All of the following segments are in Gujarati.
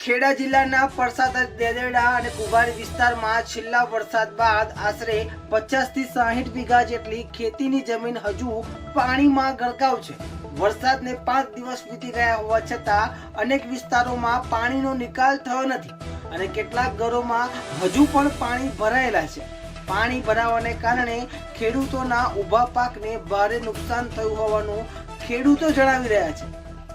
ખેડા જિલ્લાના પરસાદ દેદેડા અને કુંભારી વિસ્તારમાં છેલ્લા વરસાદ બાદ આશરે 50 થી 60 વીઘા જેટલી ખેતીની જમીન હજુ પાણીમાં ગરકાવ છે। વરસાદને 5 દિવસ વીતી ગયા હોવા છતાં અનેક વિસ્તારોમાં પાણીનો નિકાલ થયો નથી અને કેટલાક ઘરોમાં હજુ પણ પાણી ભરાયેલા છે। પાણી ભરાવાને કારણે ખેડૂતોના ઊભા પાકને ભારે નુકસાન થયું હોવાનું ખેડૂતો જણાવી રહ્યા છે।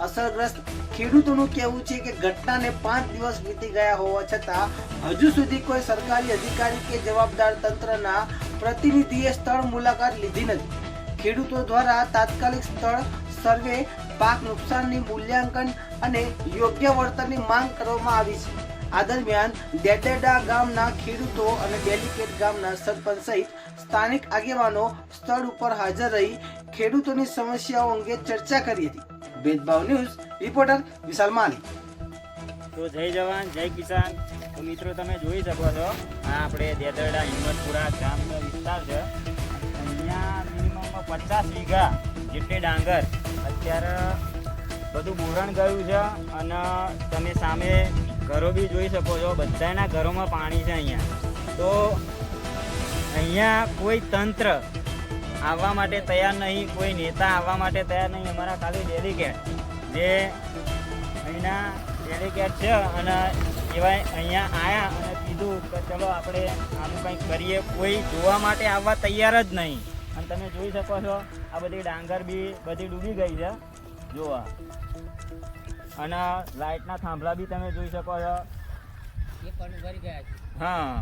અસરગ્રસ્ત ખેડૂતોનું કહેવું છે કે ઘટનાને 5 દિવસ વીતી ગયા હોવા છતાં હજુ સુધી કોઈ સરકારી અધિકારી કે જવાબદાર તંત્રના પ્રતિનિધિએ સ્થળ મુલાકાત લીધી નથી। ખેડૂતો દ્વારા તાત્કાલિક સ્થળ સર્વે, પાક નુકસાનની મૂલ્યાંકન અને યોગ્ય વળતરની માંગ કરવામાં આવી છે। આ દરમિયાન દેદેડા ગામના ખેડૂતો અને ડેલિકેટ ગામના સરપંચ સહિત સ્થાનિક આગેવાનો સ્થળ ઉપર હાજર રહી ખેડૂતોની સમસ્યાઓ અંગે ચર્ચા કરી હતી। भेदभाव न्यूज रिपोर्टर विशाल माली। तो जय जवान जय किसान। तो मित्रों तमे જોઈ શકો છો આ આપણે દેદરડા હિંમતપુરા ગામનો વિસ્તાર છે। અહીંયા મિનિમમ 50 વીઘા જેટલી ડાંગર અત્યારે બધું બોરણ ગયું છે અને તમે સામે ઘરો બી જોઈ શકો છો, બધાના ઘરોમાં પાણી છે અહીંયા। તો અહીંયા કોઈ તંત્ર આવવા માટે તૈયાર નહીં, કોઈ નેતા આવવા માટે તૈયાર નહીં। અમારા ખાલી ડેલિકેટ જે અહીંના ડેલિકેટ છે અને એવા અહીંયા આવ્યા અને કીધું કે ચલો આપણે આનું કંઈક કરીએ, કોઈ જોવા માટે આવવા તૈયાર જ નહીં। અને તમે જોઈ શકો છો આ બધી ડાંગર બી બધી ડૂબી ગઈ છે જોવા, અને લાઇટના થાંભલા બી તમે જોઈ શકો છો, એ પણ ભરી ગયા છે। હા,